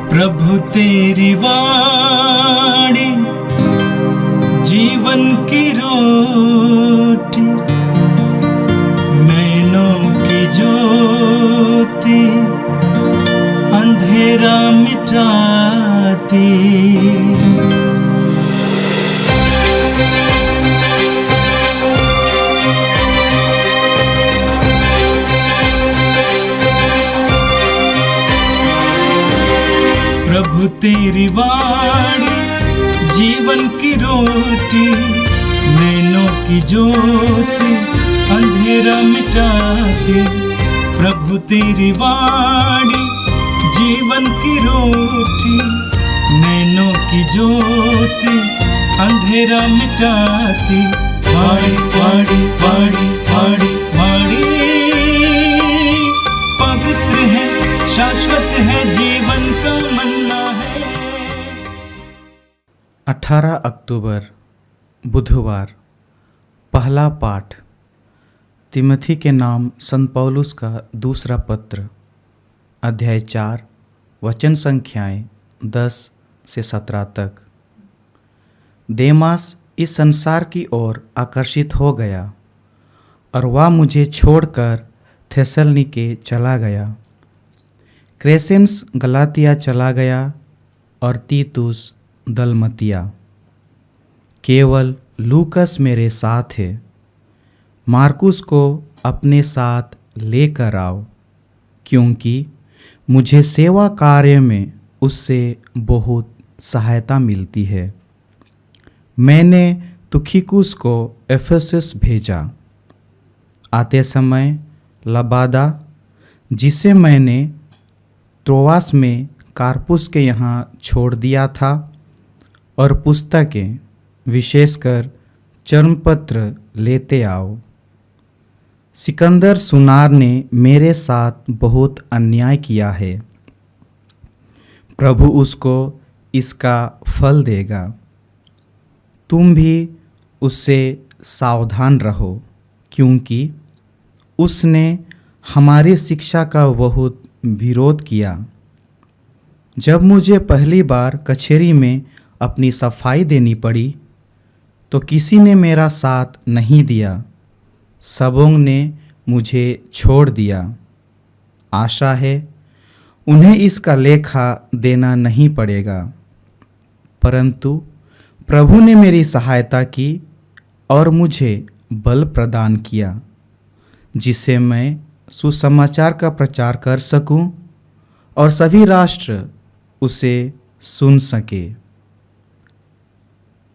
प्रभु तेरी वाणी जीवन की रोटी, नैनों की ज्योति अंधेरा मिटाती। प्रभु तेरी वाणी जीवन की रोटी, नैनों की ज्योति अंधेरा मिटाती। प्रभु तेरी वाणी जीवन की रोटी, नैनों की ज्योति अंधेरा मिटाती। वाणी वाणी वाणी वाणी वाणी पवित्र है, शाश्वत है, जीवन का मन्ना है। 18 अक्टूबर बुधवार। पहला पाठ तिमोथी के नाम संत पौलुस का दूसरा पत्र, अध्याय 4, वचन संख्याएं 10 से 17 तक। देमास इस संसार की ओर आकर्षित हो गया और वह मुझे छोड़कर थेसलनिके चला गया। क्रेसेंस गलातिया चला गया और तीतुस दलमतिया। केवल लूकस मेरे साथ है। मार्कुस को अपने साथ लेकर आओ, क्योंकि मुझे सेवा कार्य में उससे बहुत सहायता मिलती है। मैंने तुखिकुस को एफेसस भेजा। आते समय लबादा, जिसे मैंने त्रोआस में कार्पुस के यहाँ छोड़ दिया था, और पुस्तकें विशेषकर चर्मपत्र लेते आओ। सिकंदर सुनार ने मेरे साथ बहुत अन्याय किया है। प्रभु उसको इसका फल देगा। तुम भी उससे सावधान रहो, क्योंकि उसने हमारी शिक्षा का बहुत विरोध किया। जब मुझे पहली बार कचहरी में अपनी सफाई देनी पड़ी, तो किसी ने मेरा साथ नहीं दिया। सबों ने मुझे छोड़ दिया। आशा है उन्हें इसका लेखा देना नहीं पड़ेगा, परंतु प्रभु ने मेरी सहायता की और मुझे बल प्रदान किया, जिससे मैं सुसमाचार का प्रचार कर सकूं और सभी राष्ट्र उसे सुन सके।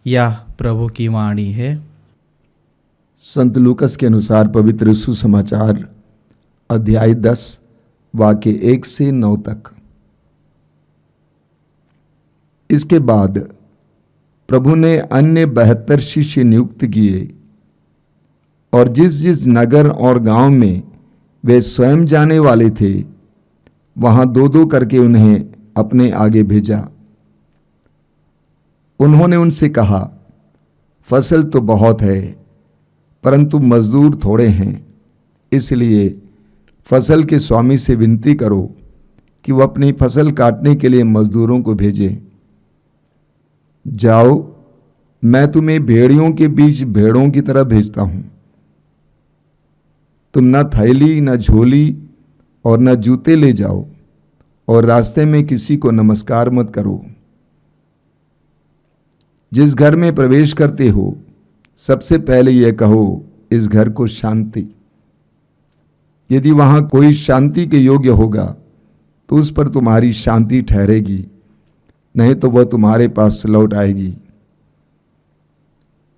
यह प्रभु की वाणी है। संत लूकस के अनुसार पवित्र सुसमाचार अध्याय 10 वाक्य 1 से 9 तक। इसके बाद प्रभु ने अन्य 72 शिष्य नियुक्त किए, और जिस जिस नगर और गांव में वे स्वयं जाने वाले थे, वहां 2-2 करके उन्हें अपने आगे भेजा। उन्होंने उनसे कहा, फसल तो बहुत है, परंतु मजदूर थोड़े हैं। इसलिए फसल के स्वामी से विनती करो कि वह अपनी फसल काटने के लिए मजदूरों को भेजे। जाओ, मैं तुम्हें भेड़ियों के बीच भेड़ों की तरह भेजता हूं। तुम न थैली, न झोली और न जूते ले जाओ, और रास्ते में किसी को नमस्कार मत करो। जिस घर में प्रवेश करते हो, सबसे पहले यह कहो, इस घर को शांति। यदि वहां कोई शांति के योग्य होगा, तो उस पर तुम्हारी शांति ठहरेगी, नहीं तो वह तुम्हारे पास लौट आएगी।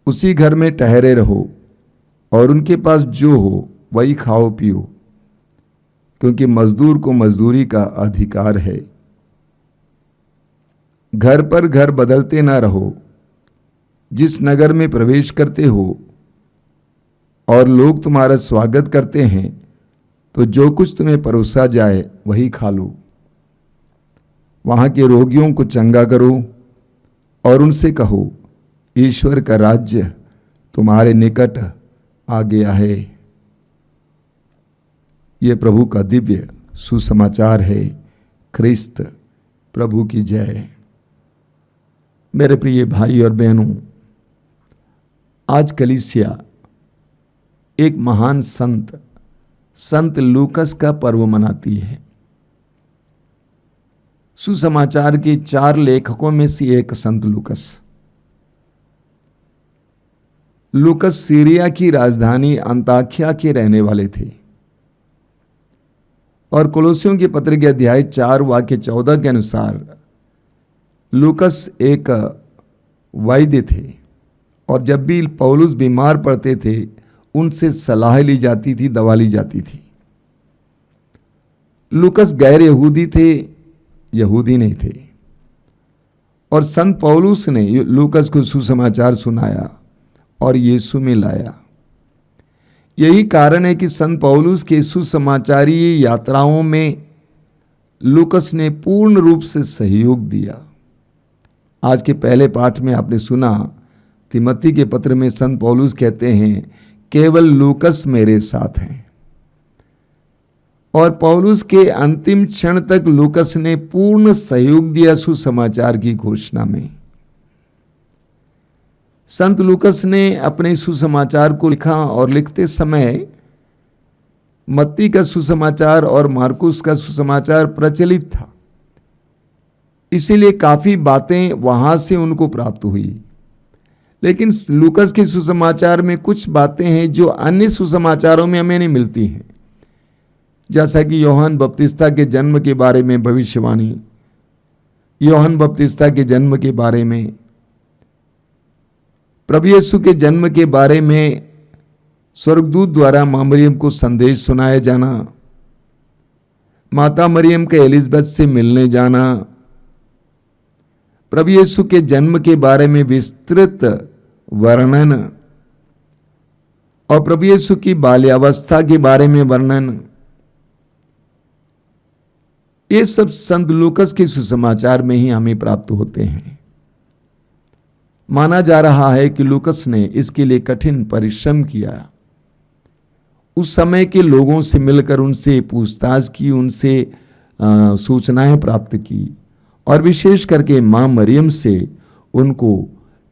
उसी घर में ठहरे रहो, और उनके पास जो हो वही खाओ पियो, क्योंकि मजदूर को मजदूरी का अधिकार है। घर पर घर बदलते ना रहो। जिस नगर में प्रवेश करते हो और लोग तुम्हारा स्वागत करते हैं, तो जो कुछ तुम्हें परोसा जाए वही खा लो। वहां के रोगियों को चंगा करो और उनसे कहो, ईश्वर का राज्य तुम्हारे निकट आ गया है। ये प्रभु का दिव्य सुसमाचार है। ख्रिस्त प्रभु की जय। मेरे प्रिय भाई और बहनों, आज कलीसिया एक महान संत लूकस का पर्व मनाती है। सुसमाचार के 4 लेखकों में से एक संत लूकस सीरिया की राजधानी अंताकिया के रहने वाले थे और कोलोसियों के पत्र के अध्याय 4 वाक्य 14 के अनुसार लूकस एक वैद्य थे और जब भी पौलुस बीमार पड़ते थे उनसे सलाह ली जाती थी, दवा ली जाती थी। लूकस गैर यहूदी थे, यहूदी नहीं थे, और संत पौलुस ने लूकस को सुसमाचार सुनाया और यीशु में लाया। यही कारण है कि संत पौलुस के सुसमाचारी यात्राओं में लूकस ने पूर्ण रूप से सहयोग दिया। आज के पहले पाठ में आपने सुना, तिमोथी के पत्र में संत पौलुस कहते हैं, केवल लूकस मेरे साथ हैं। और पौलुस के अंतिम क्षण तक लूकस ने पूर्ण सहयोग दिया सुसमाचार की घोषणा में। संत लूकस ने अपने सुसमाचार को लिखा और लिखते समय मत्ती का सुसमाचार और मार्कुस का सुसमाचार प्रचलित था, इसीलिए काफी बातें वहां से उनको प्राप्त हुई। लेकिन लूकस के सुसमाचार में कुछ बातें हैं जो अन्य सुसमाचारों में हमें नहीं मिलती हैं, जैसा कि यूहन्ना बपतिस्ता के जन्म के बारे में भविष्यवाणी, यूहन्ना बपतिस्ता के जन्म के बारे में, प्रभु यीशु के जन्म के बारे में स्वर्गदूत द्वारा मां मरियम को संदेश सुनाया जाना, माता मरियम के एलिजबेथ से मिलने जाना, प्रभु यीशु के जन्म के बारे में विस्तृत वर्णन और प्रभु यीशु की बाल्यावस्था के बारे में वर्णन, ये सब संत लूकस के सुसमाचार में ही हमें प्राप्त होते हैं। माना जा रहा है कि लूकस ने इसके लिए कठिन परिश्रम किया। उस समय के लोगों से मिलकर उनसे पूछताछ की, उनसे सूचनाएं प्राप्त की और विशेष करके मां मरियम से उनको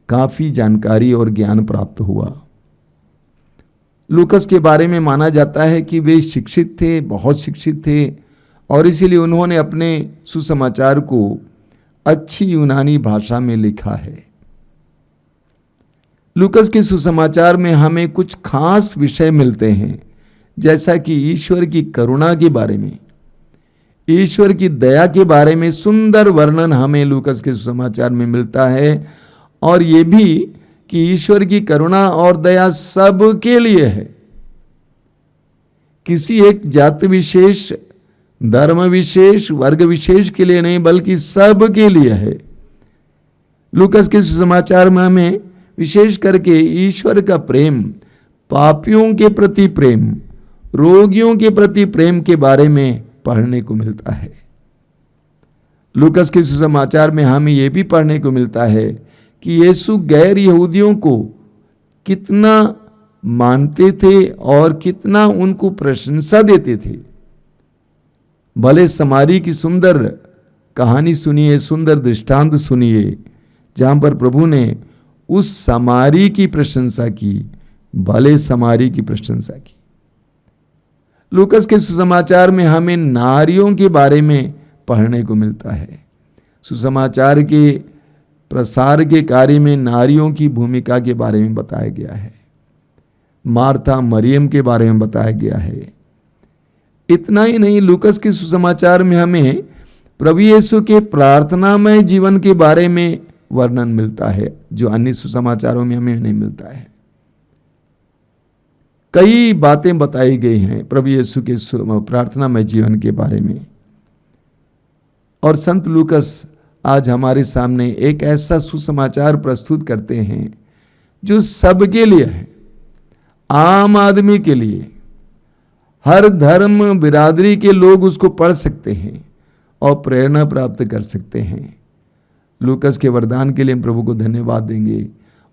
काफी जानकारी और ज्ञान प्राप्त हुआ। लूकस के बारे में माना जाता है कि वे शिक्षित थे, बहुत शिक्षित थे, और इसीलिए उन्होंने अपने सुसमाचार को अच्छी यूनानी भाषा में लिखा है। लूकस के सुसमाचार में हमें कुछ खास विषय मिलते हैं, जैसा कि ईश्वर की करुणा के बारे में, ईश्वर की दया के बारे में सुंदर वर्णन हमें लूकस के सुसमाचार में मिलता है, और ये भी कि ईश्वर की करुणा और दया सबके लिए है, किसी एक जाति विशेष, धर्म विशेष, वर्ग विशेष के लिए नहीं, बल्कि सबके लिए है। लूकस के सुसमाचार में हमें विशेष करके ईश्वर का प्रेम, पापियों के प्रति प्रेम, रोगियों के प्रति प्रेम के बारे में पढ़ने को मिलता है। लूकस के सुसमाचार में हमें यह भी पढ़ने को मिलता है कि यीशु गैर यहूदियों को कितना मानते थे और कितना उनको प्रशंसा देते थे। भले समारी की सुंदर कहानी सुनिए, सुंदर दृष्टांत सुनिए, जहां पर प्रभु ने उस समारी की प्रशंसा की, भले समारी की प्रशंसा की। लूकस के सुसमाचार में हमें नारियों के बारे में पढ़ने को मिलता है। सुसमाचार के प्रसार के कार्य में नारियों की भूमिका के बारे में बताया गया है, मार्था मरियम के बारे में बताया गया है। इतना ही नहीं, लूकस के सुसमाचार में हमें प्रभु यीशु के प्रार्थनामय जीवन के बारे में वर्णन मिलता है, जो अन्य सुसमाचारों में हमें नहीं मिलता है। कई बातें बताई गई हैं प्रभु यीशु के प्रार्थनामय जीवन के बारे में, और संत लूकस आज हमारे सामने एक ऐसा सुसमाचार प्रस्तुत करते हैं जो सबके लिए है, आम आदमी के लिए। हर धर्म बिरादरी के लोग उसको पढ़ सकते हैं और प्रेरणा प्राप्त कर सकते हैं। लूकस के वरदान के लिए हम प्रभु को धन्यवाद देंगे,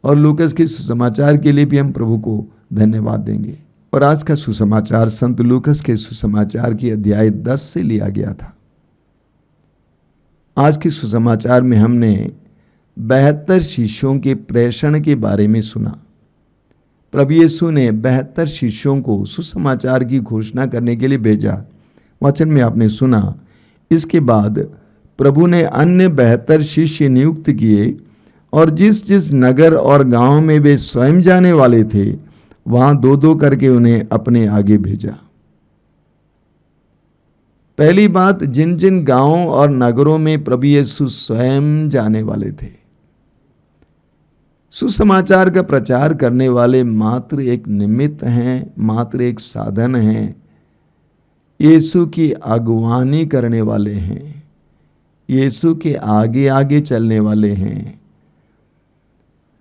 और लूकस के सुसमाचार के लिए भी हम प्रभु को धन्यवाद देंगे। और आज का सुसमाचार संत लूकस के सुसमाचार की अध्याय 10 से लिया गया था। आज के सुसमाचार में हमने 72 शिष्यों के प्रेषण के बारे में सुना। प्रभु यीशु ने 72 शिष्यों को सुसमाचार की घोषणा करने के लिए भेजा। वचन में आपने सुना, इसके बाद प्रभु ने अन्य 72 शिष्य नियुक्त किए और जिस जिस नगर और गांव में वे स्वयं जाने वाले थे वहां 2-2 करके उन्हें अपने आगे भेजा। पहली बात, जिन जिन गांवों और नगरों में प्रभु यीशु स्वयं जाने वाले थे, सुसमाचार का प्रचार करने वाले मात्र एक निमित्त हैं, मात्र एक साधन हैं, यीशु की अगुवानी करने वाले हैं, यीशु के आगे आगे चलने वाले हैं,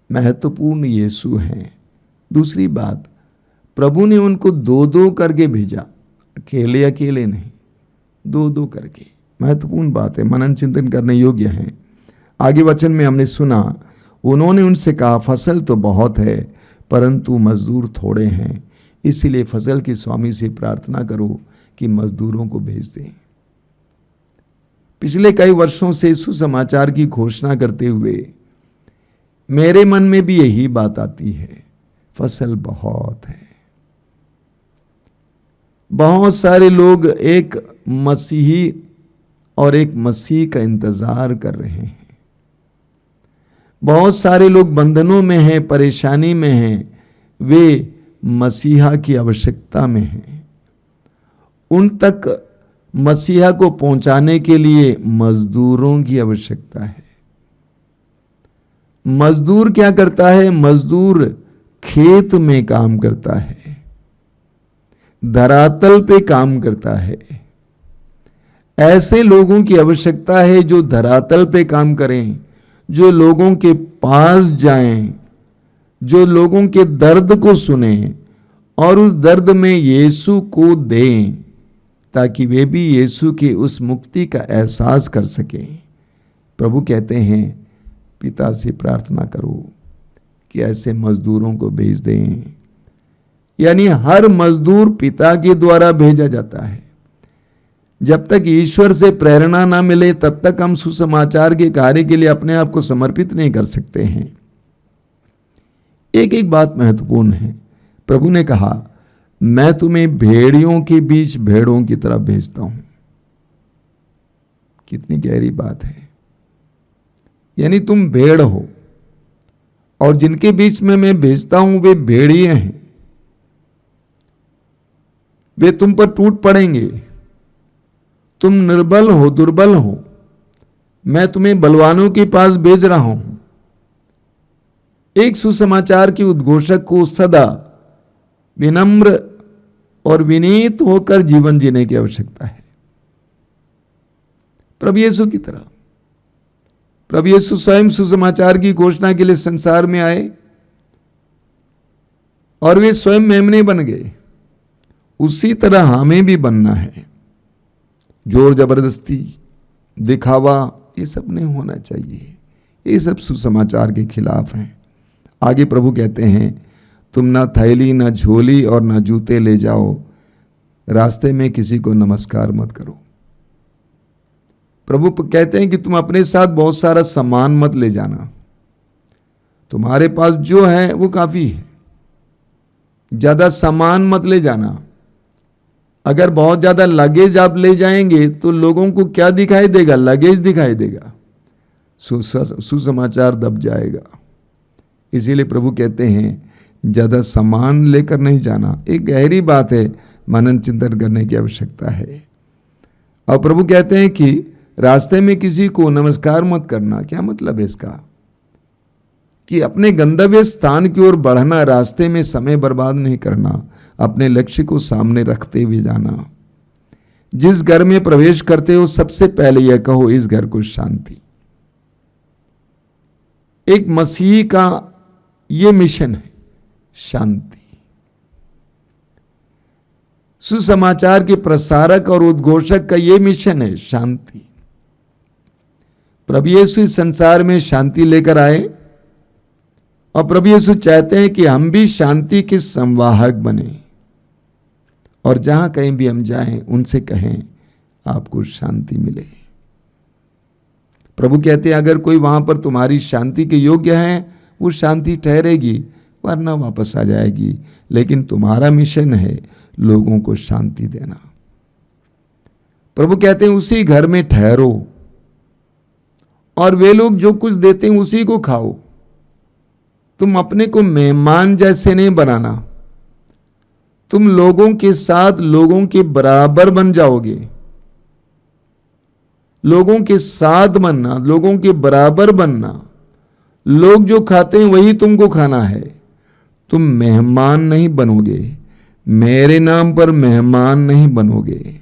महत्वपूर्ण यीशु हैं। दूसरी बात, प्रभु ने उनको 2-2 करके भेजा, अकेले अकेले नहीं, 2-2 करके। महत्वपूर्ण बात है, मनन चिंतन करने योग्य है। आगे वचन में हमने सुना, उन्होंने उनसे कहा, फसल तो बहुत है परंतु मजदूर थोड़े हैं, इसीलिए फसल के स्वामी से प्रार्थना करो कि मजदूरों को भेज दें। पिछले कई वर्षों से सुसमाचार की घोषणा करते हुए मेरे मन में भी यही बात आती है, फसल बहुत है। बहुत सारे लोग एक मसीही और एक मसीह का इंतजार कर रहे हैं। बहुत सारे लोग बंधनों में हैं, परेशानी में हैं, वे मसीहा की आवश्यकता में हैं। उन तक मसीहा को पहुंचाने के लिए मजदूरों की आवश्यकता है। मजदूर क्या करता है? मजदूर खेत में काम करता है, धरातल पे काम करता है। ऐसे लोगों की आवश्यकता है जो धरातल पे काम करें, जो लोगों के पास जाएं, जो लोगों के दर्द को सुने और उस दर्द में यीशु को दें, ताकि वे भी यीशु के उस मुक्ति का एहसास कर सकें। प्रभु कहते हैं, पिता से प्रार्थना करो कि ऐसे मजदूरों को भेज दें। यानी हर मजदूर पिता के द्वारा भेजा जाता है। जब तक ईश्वर से प्रेरणा ना मिले तब तक हम सुसमाचार के कार्य के लिए अपने आप को समर्पित नहीं कर सकते हैं। एक एक बात महत्वपूर्ण है। प्रभु ने कहा, मैं तुम्हें भेड़ियों के बीच भेड़ों की तरह भेजता हूं। कितनी गहरी बात है। यानी तुम भेड़ हो और जिनके बीच में मैं भेजता हूं वे भेड़िए हैं। वे तुम पर टूट पड़ेंगे। तुम निर्बल हो, दुर्बल हो, मैं तुम्हें बलवानों के पास भेज रहा हूं। एक सुसमाचार के उद्घोषक को सदा विनम्र और विनीत होकर जीवन जीने की आवश्यकता है, प्रभु यीशु की तरह। प्रभु यीशु स्वयं सुसमाचार की घोषणा के लिए संसार में आए और वे स्वयं मेमने बन गए। उसी तरह हमें भी बनना है। जोर जबरदस्ती, दिखावा, ये सब नहीं होना चाहिए। ये सब सुसमाचार के खिलाफ हैं। आगे प्रभु कहते हैं, तुम ना थैली, ना झोली और ना जूते ले जाओ, रास्ते में किसी को नमस्कार मत करो। प्रभु कहते हैं कि तुम अपने साथ बहुत सारा सामान मत ले जाना। तुम्हारे पास जो है वो काफी है, ज्यादा सामान मत ले जाना। अगर बहुत ज्यादा लगेज आप ले जाएंगे तो लोगों को क्या दिखाई देगा? लगेज दिखाई देगा, सुसमाचार दब जाएगा। इसीलिए प्रभु कहते हैं, ज्यादा सामान लेकर नहीं जाना। एक गहरी बात है, मनन चिंतन करने की आवश्यकता है। और प्रभु कहते हैं कि रास्ते में किसी को नमस्कार मत करना। क्या मतलब है इसका? कि अपने गंतव्य स्थान की ओर बढ़ना, रास्ते में समय बर्बाद नहीं करना, अपने लक्ष्य को सामने रखते हुए जाना। जिस घर में प्रवेश करते हो सबसे पहले यह कहो, इस घर को शांति। एक मसीह का यह मिशन है, शांति। सुसमाचार के प्रसारक और उद्घोषक का यह मिशन है, शांति। प्रभु यीशु इस संसार में शांति लेकर आए और प्रभु यीशु चाहते हैं कि हम भी शांति के संवाहक बने और जहां कहीं भी हम जाएं उनसे कहें, आपको शांति मिले। प्रभु कहते हैं अगर कोई वहाँ पर तुम्हारी शांति के योग्य है वो शांति ठहरेगी, वरना वापस आ जाएगी। लेकिन तुम्हारा मिशन है लोगों को शांति देना। प्रभु कहते हैं उसी घर में ठहरो और वे लोग जो कुछ देते हैं उसी को खाओ। तुम अपने को मेहमान जैसे नहीं बनाना, तुम लोगों के साथ लोगों के बराबर बन जाओगे। लोगों के साथ बनना, लोगों के बराबर बनना। लोग जो खाते हैं वही तुमको खाना है। तुम मेहमान नहीं बनोगे, मेरे नाम पर मेहमान नहीं बनोगे।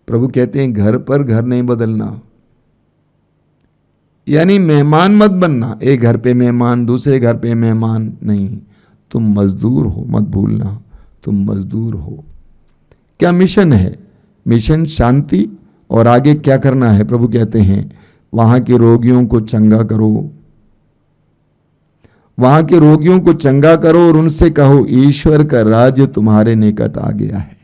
प्रभु कहते हैं घर पर घर नहीं बदलना, यानी मेहमान मत बनना। एक घर पे मेहमान, दूसरे घर पे मेहमान नहीं। तुम मजदूर हो, मत भूलना तुम मजदूर हो। क्या मिशन है? मिशन शांति। और आगे क्या करना है? प्रभु कहते हैं वहां के रोगियों को चंगा करो, वहां के रोगियों को चंगा करो और उनसे कहो ईश्वर का राज्य तुम्हारे निकट आ गया है।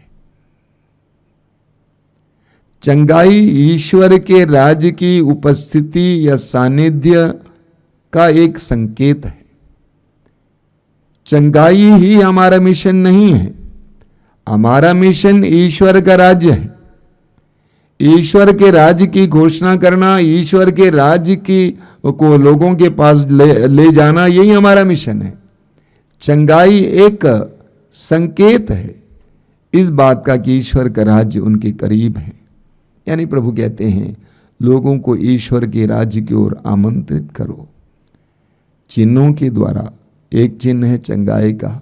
चंगाई ईश्वर के राज्य की उपस्थिति या सानिध्य का एक संकेत है। चंगाई ही हमारा मिशन नहीं है। हमारा मिशन ईश्वर का राज्य है। ईश्वर के राज्य की घोषणा करना, ईश्वर के राज्य की को लोगों के पास ले जाना, यही हमारा मिशन है। चंगाई एक संकेत है इस बात का कि ईश्वर का राज्य उनके करीब है। यानी प्रभु कहते हैं लोगों को ईश्वर के राज्य की ओर आमंत्रित करो। चिन्हों के द्वारा, एक चिन्ह है चंगाई का,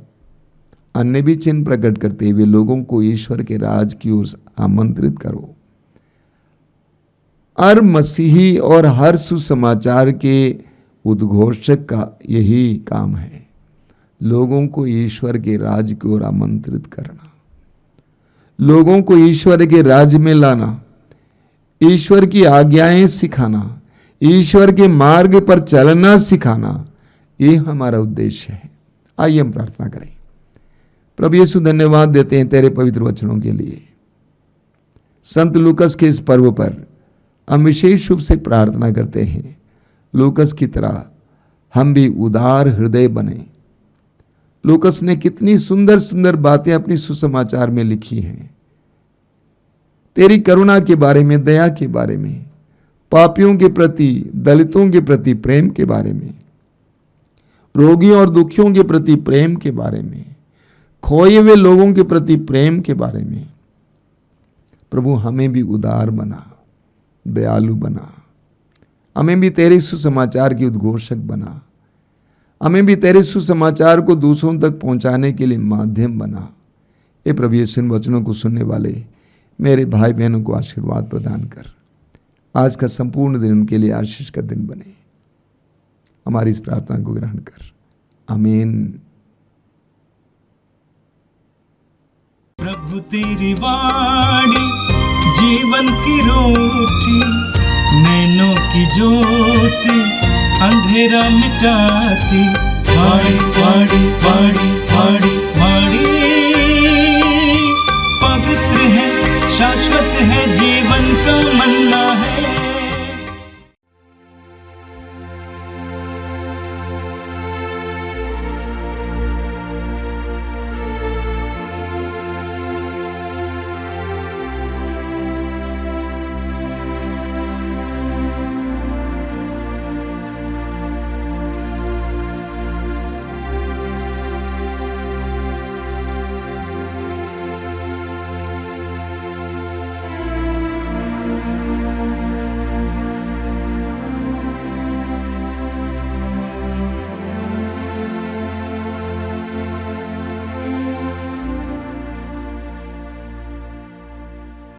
अन्य भी चिन्ह प्रकट करते हुए लोगों को ईश्वर के राज की ओर आमंत्रित करो। हर मसीही और हर सुसमाचार के उद्घोषक का यही काम है, लोगों को ईश्वर के राज की ओर आमंत्रित करना, लोगों को ईश्वर के राज्य में लाना, ईश्वर की आज्ञाएं सिखाना, ईश्वर के मार्ग पर चलना सिखाना, ये हमारा उद्देश्य है। आइए हम प्रार्थना करें। प्रभु यीशु धन्यवाद देते हैं तेरे पवित्र वचनों के लिए। संत लूकस के इस पर्व पर हम विशेष रूप से प्रार्थना करते हैं लूकस की तरह हम भी उदार हृदय बने। लूकस ने कितनी सुंदर सुंदर बातें अपनी सुसमाचार में लिखी हैं, तेरी करुणा के बारे में, दया के बारे में, पापियों के प्रति, दलितों के प्रति प्रेम के बारे में, रोगियों और दुखियों के प्रति प्रेम के बारे में, खोए हुए लोगों के प्रति प्रेम के बारे में। प्रभु हमें भी उदार बना, दयालु बना, हमें भी तेरे सुसमाचार की उद्घोषक बना, हमें भी तेरे सुसमाचार को दूसरों तक पहुंचाने के लिए माध्यम बना। ये प्रभु यीशु इन वचनों को सुनने वाले मेरे भाई बहनों को आशीर्वाद प्रदान कर। आज का संपूर्ण दिन उनके लिए आशीष का दिन बने। हमारी इस प्रार्थना को ग्रहण कर, आमीन। प्रभु तेरी वाणी जीवन की रोटी, नैनों की ज्योति अंधेरा मिटाती। वाणी वाणी वाणी वाणी वाणी पवित्र है, शाश्वत है, जीवन का मन्ना है।